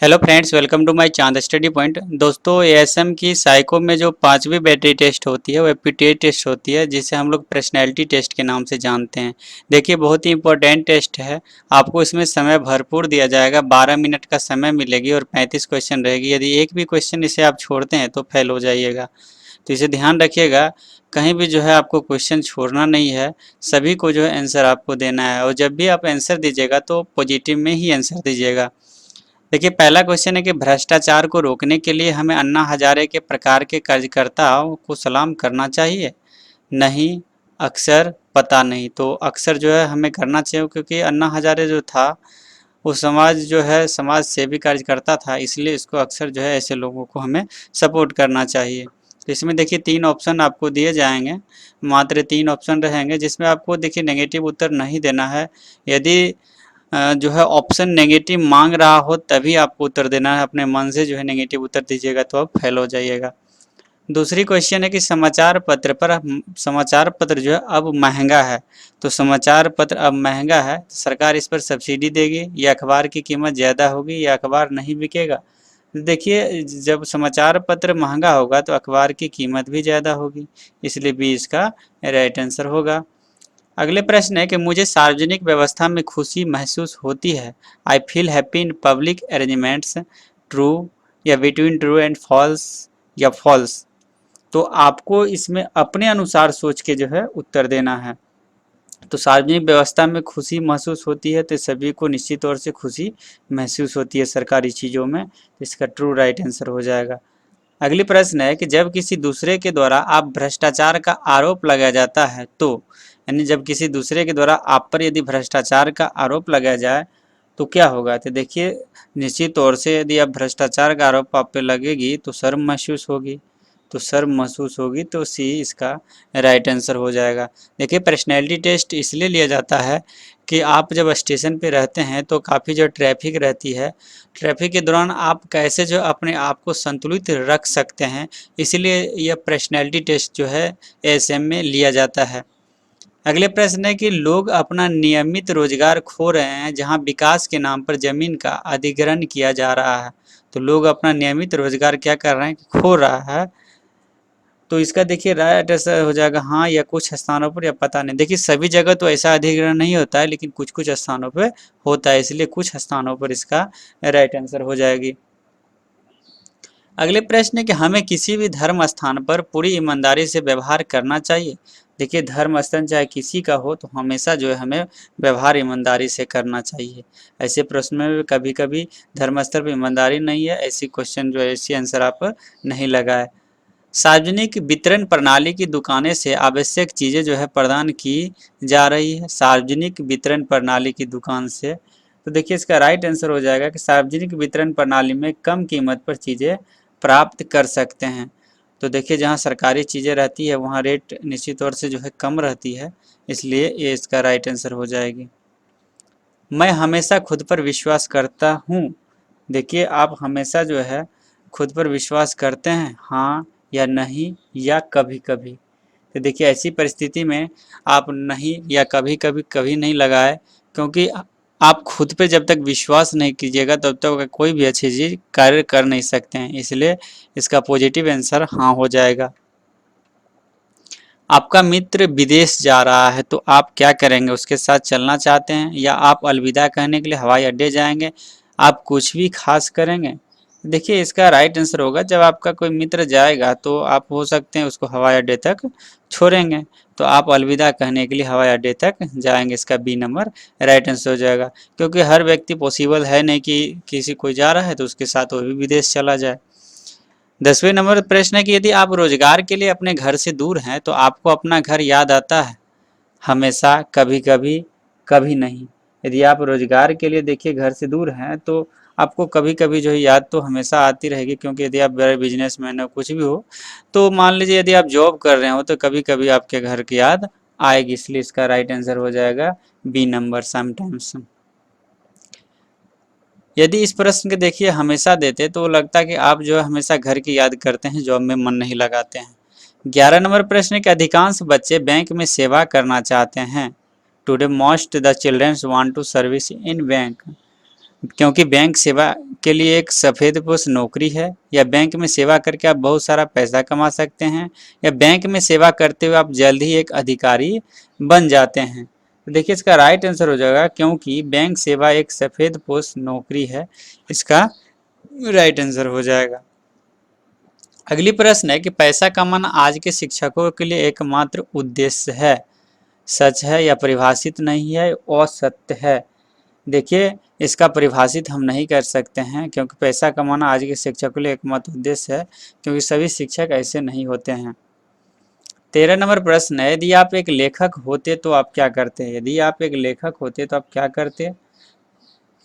Hello friends, welcome to my Chand study point. दोस्तों, ASM की psycho में जो पांचवी बैटरी टेस्ट होती है वो एप्टीट्यूड टेस्ट होती है, जिसे हम लोग पर्सनैलिटी टेस्ट के नाम से जानते हैं। देखिए, बहुत ही इंपॉर्टेंट टेस्ट है। आपको इसमें समय भरपूर दिया जाएगा, 12 मिनट का समय मिलेगी और 35 क्वेश्चन रहेगी। यदि एक भी क्वेश्चन इसे आप छोड़ते हैं तो फेल हो जाइएगा। तो इसे ध्यान रखिएगा, कहीं भी जो है आपको क्वेश्चन छोड़ना नहीं है। सभी को जो है आंसर आपको देना है, और जब भी आप आंसर दीजिएगा तो पॉजिटिव में ही आंसर दीजिएगा। देखिए, पहला क्वेश्चन है कि भ्रष्टाचार को रोकने के लिए हमें अन्ना हजारे के प्रकार के कार्यकर्ताओं को सलाम करना चाहिए। नहीं, अक्सर, पता नहीं। तो अक्सर जो है हमें करना चाहिए, क्योंकि अन्ना हजारे जो था वो समाज जो है समाज सेवी कार्यकर्ता था, इसलिए इसको अक्सर जो है ऐसे लोगों को हमें सपोर्ट करना चाहिए। तो इसमें देखिए 3 ऑप्शन आपको दिए जाएंगे, मात्र 3 ऑप्शन रहेंगे, जिसमें आपको देखिए नेगेटिव उत्तर नहीं देना है। यदि जो है ऑप्शन नेगेटिव मांग रहा हो तभी आपको उत्तर देना है, अपने मन से जो है नेगेटिव उत्तर दीजिएगा तो आप फेल हो जाइएगा। दूसरी क्वेश्चन है कि समाचार पत्र जो है अब महंगा है। तो समाचार पत्र अब महंगा है तो सरकार इस पर सब्सिडी देगी, या अखबार की कीमत ज़्यादा होगी, या अखबार नहीं बिकेगा। देखिए, जब समाचार पत्र महंगा होगा तो अखबार की कीमत भी ज़्यादा होगी, इसलिए बी इसका राइट आंसर होगा। अगले प्रश्न है कि मुझे सार्वजनिक व्यवस्था में खुशी महसूस होती है। I feel happy in public arrangements. True, या बिटवीन ट्रू एंड फॉल्स, या फॉल्स। तो आपको इसमें अपने अनुसार सोच के जो है उत्तर देना है। तो सार्वजनिक व्यवस्था में खुशी महसूस होती है, तो सभी को निश्चित तौर से खुशी महसूस होती है सरकारी चीज़ों में, तो इसका ट्रू राइट आंसर हो जाएगा। अगली प्रश्न है कि जब किसी दूसरे के द्वारा आप भ्रष्टाचार का आरोप लगाया जाता है तो, यानी जब किसी दूसरे के द्वारा आप पर यदि भ्रष्टाचार का आरोप लगाया जाए तो क्या होगा। तो देखिए, निश्चित तौर से यदि आप भ्रष्टाचार का आरोप आप पे लगेगी तो शर्म महसूस होगी। तो शर्म महसूस होगी, तो सी इसका राइट आंसर हो जाएगा। देखिए, पर्सनैलिटी टेस्ट इसलिए लिया जाता है कि आप जब स्टेशन पे रहते हैं तो काफ़ी जो ट्रैफिक रहती है, ट्रैफिक के दौरान आप कैसे जो अपने आप को संतुलित रख सकते हैं, इसलिए यह पर्सनैलिटी टेस्ट जो है एएसएम में लिया जाता है। अगले प्रश्न है कि लोग अपना नियमित रोजगार खो रहे हैं जहां विकास के नाम पर जमीन का अधिग्रहण किया जा रहा है। तो लोग अपना नियमित रोजगार क्या कर रहे हैं कि खो रहा है। तो इसका देखिए राइट आंसर हो जाएगा हाँ, या कुछ स्थानों पर, या पता नहीं। देखिए, सभी जगह तो ऐसा अधिग्रहण नहीं होता है, लेकिन कुछ कुछ स्थानों पर होता है, इसलिए कुछ स्थानों पर इसका राइट आंसर हो जाएगी। अगले प्रश्न है कि हमें किसी भी धर्म स्थान पर पूरी ईमानदारी से व्यवहार करना चाहिए। देखिए, धर्म स्थान चाहे किसी का हो तो हमेशा जो है हमें व्यवहार ईमानदारी से करना चाहिए। ऐसे प्रश्न में कभी कभी धर्म स्थल पर ईमानदारी नहीं है, ऐसी क्वेश्चन जो है ऐसी आंसर आप नहीं लगाए। सार्वजनिक वितरण प्रणाली की दुकानें से आवश्यक चीज़ें जो है प्रदान की जा रही है। सार्वजनिक वितरण प्रणाली की दुकान से, तो देखिए इसका राइट आंसर हो जाएगा कि सार्वजनिक वितरण प्रणाली में कम कीमत पर चीज़ें प्राप्त कर सकते हैं। तो देखिए, जहाँ सरकारी चीज़ें रहती है वहाँ रेट निश्चित तौर से जो है कम रहती है, इसलिए ये इसका राइट आंसर हो जाएगी। मैं हमेशा खुद पर विश्वास करता हूँ। देखिए, आप हमेशा जो है खुद पर विश्वास करते हैं, हाँ या नहीं, या कभी कभी। तो देखिए, ऐसी परिस्थिति में आप नहीं या कभी कभी कभी नहीं लगाए, क्योंकि आप खुद पे जब तक विश्वास नहीं कीजिएगा तब तक कोई भी अच्छी चीज़ कार्य कर नहीं सकते हैं, इसलिए इसका पॉजिटिव आंसर हाँ हो जाएगा। आपका मित्र विदेश जा रहा है तो आप क्या करेंगे, उसके साथ चलना चाहते हैं, या आप अलविदा कहने के लिए हवाई अड्डे जाएंगे, आप कुछ भी खास करेंगे। देखिए, इसका राइट आंसर होगा जब आपका कोई मित्र जाएगा तो आप हो सकते हैं उसको हवाई अड्डे तक छोड़ेंगे, तो आप अलविदा कहने के लिए हवाई अड्डे तक जाएंगे। इसका बी नंबर राइट आंसर हो जाएगा, क्योंकि हर व्यक्ति पॉसिबल है नहीं कि किसी कोई जा रहा है तो उसके साथ वो भी विदेश चला जाए। 10वें नंबर प्रश्न है कि यदि आप रोजगार के लिए अपने घर से दूर हैं तो आपको अपना घर याद आता है। हमेशा, कभी कभी, कभी नहीं। यदि आप रोजगार के लिए देखिए घर से दूर हैं तो आपको कभी कभी जो है याद तो हमेशा आती रहेगी, क्योंकि यदि आप बड़े बिजनेसमैन हो कुछ भी हो तो मान लीजिए यदि आप जॉब कर रहे हो तो कभी कभी आपके घर की याद आएगी, इसलिए इसका राइट आंसर हो जाएगा बी नंबर, समटाइम्स। यदि इस प्रश्न के देखिए हमेशा देते तो लगता कि आप जो है हमेशा घर की याद करते हैं, जॉब में मन नहीं लगाते हैं। 11 नंबर प्रश्न के अधिकांश बच्चे बैंक में सेवा करना चाहते हैं। Today most the childrens want to service in bank. क्योंकि बैंक सेवा के लिए एक सफ़ेदपोश नौकरी है, या बैंक में सेवा करके आप बहुत सारा पैसा कमा सकते हैं, या बैंक में सेवा करते हुए आप जल्द ही एक अधिकारी बन जाते हैं। तो देखिए इसका राइट आंसर हो जाएगा, क्योंकि बैंक सेवा एक सफ़ेदपोश नौकरी है, इसका राइट आंसर हो जाएगा। अगली प्रश्न है कि पैसा कमाना आज के शिक्षकों के लिए एकमात्र उद्देश्य है, सच है या परिभाषित नहीं है, असत्य है। देखिए इसका परिभाषित हम नहीं कर सकते हैं, क्योंकि पैसा कमाना आज के शिक्षकों के लिए एकमात्र उद्देश्य है, क्योंकि सभी शिक्षक ऐसे नहीं होते हैं। 13 नंबर प्रश्न है, यदि आप एक लेखक होते तो आप क्या करते? यदि आप एक लेखक होते तो आप क्या करते?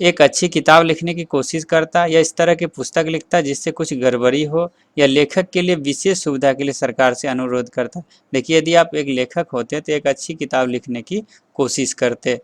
एक अच्छी किताब लिखने की कोशिश करता, या इस तरह की पुस्तक लिखता जिससे कुछ गड़बड़ी हो, या लेखक के लिए विशेष सुविधा के लिए सरकार से अनुरोध करता। देखिए यदि आप एक लेखक होते तो एक अच्छी किताब लिखने की कोशिश करते।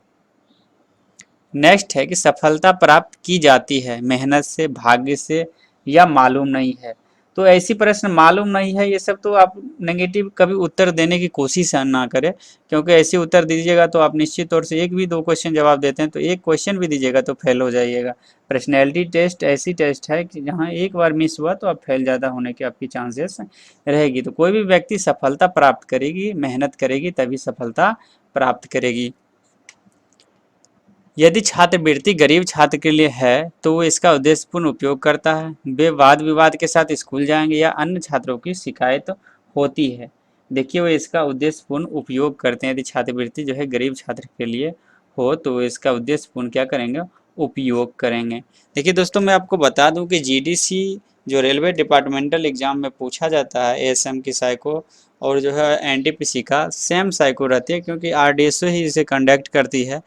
नेक्स्ट है कि सफलता प्राप्त की जाती है मेहनत से, भाग्य से, या मालूम नहीं है। तो ऐसी प्रश्न मालूम नहीं है, ये सब तो आप नेगेटिव कभी उत्तर देने की कोशिश ना करें, क्योंकि ऐसे उत्तर दीजिएगा तो आप निश्चित तौर से एक भी दो क्वेश्चन जवाब देते हैं तो एक क्वेश्चन भी दीजिएगा तो फेल हो जाइएगा। पर्सनैलिटी टेस्ट ऐसी टेस्ट है कि जहाँ एक बार मिस हुआ तो आप फेल ज़्यादा होने की आपकी चांसेस रहेगी। तो कोई भी व्यक्ति सफलता प्राप्त करेगी, मेहनत करेगी तभी सफलता प्राप्त करेगी। यदि छात्रवृत्ति गरीब छात्र के लिए है तो वो इसका उद्देश्यपूर्ण उपयोग करता है, वे वाद विवाद के साथ स्कूल जाएंगे, या अन्य छात्रों की शिकायत होती है। देखिए वो इसका उद्देश्यपूर्ण उपयोग करते हैं। यदि छात्रवृत्ति जो है गरीब छात्र के लिए हो तो वो इसका उद्देश्यपूर्ण क्या करेंगे? उपयोग करेंगे। देखिए दोस्तों मैं आपको बता दूं कि जीडीसी जो रेलवे डिपार्टमेंटल एग्जाम में पूछा जाता है, एएसएम की साइको और जो है एनटीपीसी का सेम साइको रहती है, क्योंकि आरडीएसओ ही इसे कंडक्ट करती है,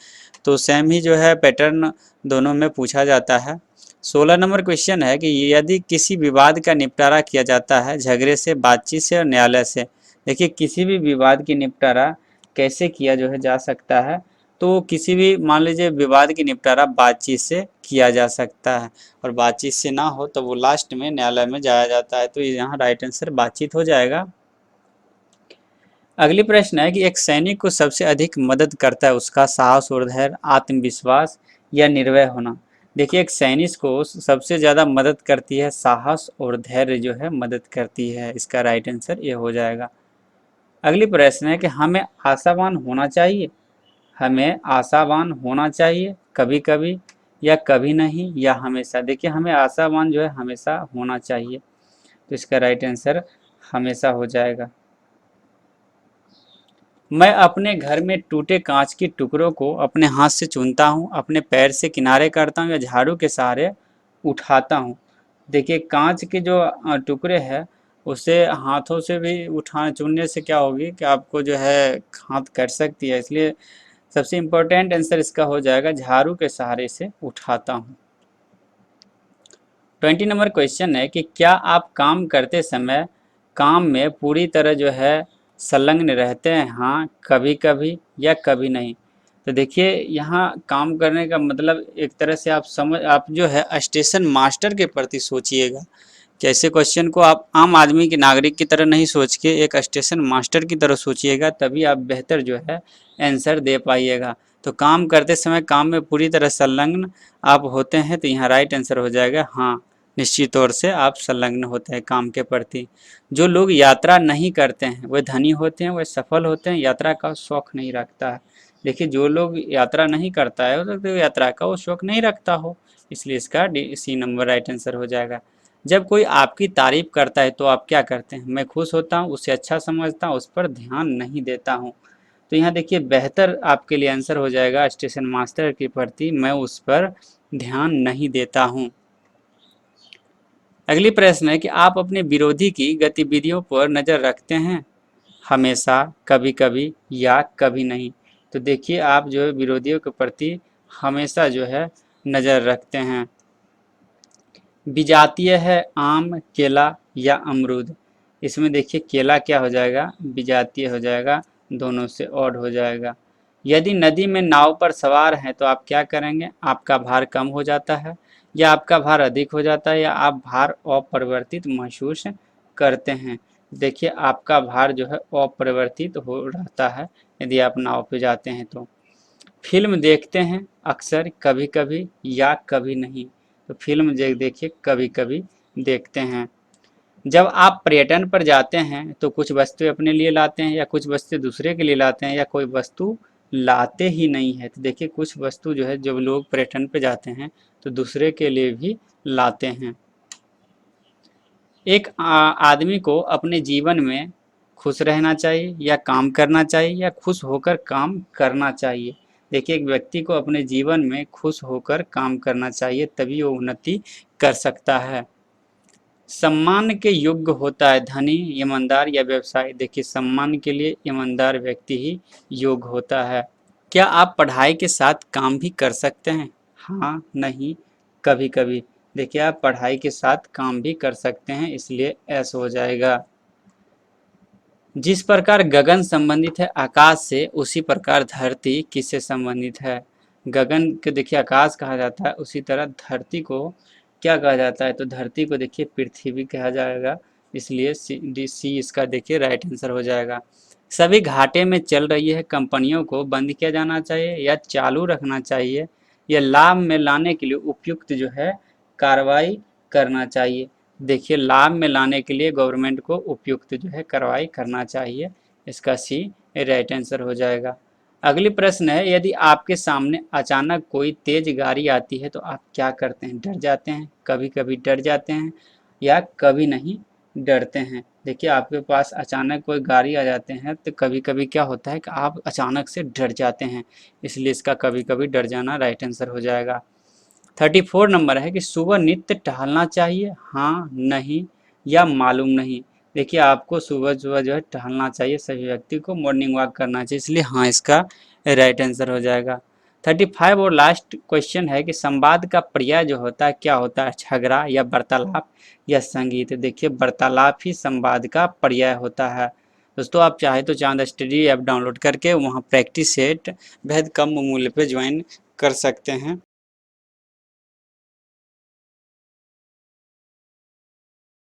तो सेम ही जो है पैटर्न दोनों में पूछा जाता है। 16 नंबर क्वेश्चन है कि यदि किसी विवाद का निपटारा किया जाता है झगड़े से, बातचीत से और न्यायालय से। देखिए किसी भी विवाद की निपटारा कैसे किया जो है जा सकता है, तो किसी भी मान लीजिए विवाद की निपटारा बातचीत से किया जा सकता है, और बातचीत से ना हो तो वो लास्ट में न्यायालय में जाया जाता है। तो यहाँ राइट आंसर बातचीत हो जाएगा। अगली प्रश्न है कि एक सैनिक को सबसे अधिक मदद करता है उसका साहस और धैर्य, आत्मविश्वास, या निर्भय होना। देखिए एक सैनिक को सबसे ज़्यादा मदद करती है साहस और धैर्य जो है मदद करती है, इसका राइट आंसर ये हो जाएगा। अगली प्रश्न है कि हमें आशावान होना चाहिए, हमें आशावान होना चाहिए कभी कभी, या कभी नहीं, या हमेशा। देखिए हमें आशावान जो है हमेशा होना चाहिए, तो इसका राइट आंसर हमेशा हो जाएगा। मैं अपने घर में टूटे कांच के टुकड़ों को अपने हाथ से चुनता हूँ, अपने पैर से किनारे करता हूँ, या झाड़ू के सहारे उठाता हूँ। देखिए कांच के जो टुकड़े हैं उसे हाथों से भी उठा चुनने से क्या होगी कि आपको जो है हाथ कट सकती है, इसलिए सबसे इम्पोर्टेंट आंसर इसका हो जाएगा झाड़ू के सहारे से उठाता हूँ। 20 नंबर क्वेश्चन है कि क्या आप काम करते समय काम में पूरी तरह जो है संलग्न रहते हैं? हाँ, कभी कभी, या कभी नहीं। तो देखिए यहाँ काम करने का मतलब एक तरह से आप जो है स्टेशन मास्टर के प्रति सोचिएगा, कि ऐसे क्वेश्चन को आप आम आदमी के नागरिक की तरह नहीं सोच के एक स्टेशन मास्टर की तरह सोचिएगा, तभी आप बेहतर जो है आंसर दे पाइएगा। तो काम करते समय काम में पूरी तरह संलग्न आप होते हैं, तो यहाँ राइट आंसर हो जाएगा हाँ, निश्चित तौर से आप संलग्न होते हैं काम के प्रति। जो लोग यात्रा नहीं करते हैं वे धनी होते हैं, वे सफल होते हैं, यात्रा का शौक नहीं रखता है। देखिए जो लोग यात्रा नहीं करता है हो सकता है यात्रा का वो शौक नहीं रखता हो, इसलिए इसका सी नंबर राइट आंसर हो जाएगा। जब कोई आपकी तारीफ करता है तो आप क्या करते हैं? मैं खुश होता हूँ, उसे अच्छा समझता हूँ, उस पर ध्यान नहीं देता हूँ। तो यहाँ देखिए बेहतर आपके लिए आंसर हो जाएगा स्टेशन मास्टर के प्रति मैं उस पर ध्यान नहीं देता हूँ। अगली प्रश्न है कि आप अपने विरोधी की गतिविधियों पर नज़र रखते हैं? हमेशा, कभी कभी, या कभी नहीं। तो देखिए आप जो है विरोधियों के प्रति हमेशा जो है नज़र रखते हैं। विजातीय है आम, केला, या अमरूद। इसमें देखिए केला क्या हो जाएगा? विजातीय हो जाएगा, दोनों से ऑड हो जाएगा। यदि नदी में नाव पर सवार हैं तो आप क्या करेंगे? आपका भार कम हो जाता है, या आपका भार अधिक हो जाता है, या आप भार अपरिवर्तित महसूस करते हैं। देखिए आपका भार जो है अपरिवर्तित हो रहता है यदि आप नाव पे जाते हैं तो। फिल्म देखते हैं अक्सर, कभी कभी या कभी नहीं। तो फिल्म देखिए कभी कभी देखते हैं। जब आप पर्यटन पर जाते हैं तो कुछ वस्तु अपने लिए लाते हैं या कुछ वस्तु दूसरे के लिए लाते हैं या कोई वस्तु लाते ही नहीं है। तो देखिए कुछ वस्तु जो है जब लोग पर्यटन पर जाते हैं तो दूसरे के लिए भी लाते हैं। एक आदमी को अपने जीवन में खुश रहना चाहिए या काम करना चाहिए या खुश होकर काम करना चाहिए। देखिए एक व्यक्ति को अपने जीवन में खुश होकर काम करना चाहिए, तभी वो उन्नति कर सकता है। सम्मान के योग्य होता है धनी, ईमानदार या व्यवसायी। देखिए सम्मान के लिए ईमानदार व्यक्ति ही योग्य होता है। क्या आप पढ़ाई के साथ काम भी कर सकते हैं? हाँ, नहीं, कभी कभी। देखिए आप पढ़ाई के साथ काम भी कर सकते हैं, इसलिए एस हो जाएगा। जिस प्रकार गगन संबंधित है आकाश से, उसी प्रकार धरती किससे संबंधित है? गगन को देखिए आकाश कहा जाता है, उसी तरह धरती को क्या कहा जाता है? तो धरती को देखिए पृथ्वी कहा जाएगा, इसलिए सी इसका देखिए राइट आंसर हो जाएगा। सभी घाटे में चल रही है कंपनियों को बंद किया जाना चाहिए या चालू रखना चाहिए या लाभ में लाने के लिए उपयुक्त जो है कार्रवाई करना चाहिए। देखिए लाभ में लाने के लिए गवर्नमेंट को उपयुक्त जो है कार्रवाई करना चाहिए, इसका सी राइट आंसर हो जाएगा। अगली प्रश्न है, यदि आपके सामने अचानक कोई तेज गाड़ी आती है तो आप क्या करते हैं? डर जाते हैं, कभी कभी डर जाते हैं या कभी नहीं डरते हैं। देखिए आपके पास अचानक कोई गाड़ी आ जाते हैं तो कभी कभी क्या होता है कि आप अचानक से डर जाते हैं, इसलिए इसका कभी कभी डर जाना राइट आंसर हो जाएगा। 34 नंबर है कि सुबह नित्य टहलना चाहिए, हाँ, नहीं या मालूम नहीं। देखिए आपको सुबह सुबह जो है टहलना चाहिए, सभी व्यक्ति को मॉर्निंग वॉक करना चाहिए, इसलिए हाँ इसका राइट आंसर हो जाएगा। 35 और लास्ट क्वेश्चन है कि संवाद का पर्याय जो होता है क्या होता है? झगड़ा या वार्तालाप या संगीत। देखिए वार्तालाप ही संवाद का पर्याय होता है। दोस्तों आप चाहे तो चांद स्टडी ऐप डाउनलोड करके वहाँ प्रैक्टिस सेट बेहद कम मूल्य पे ज्वाइन कर सकते हैं।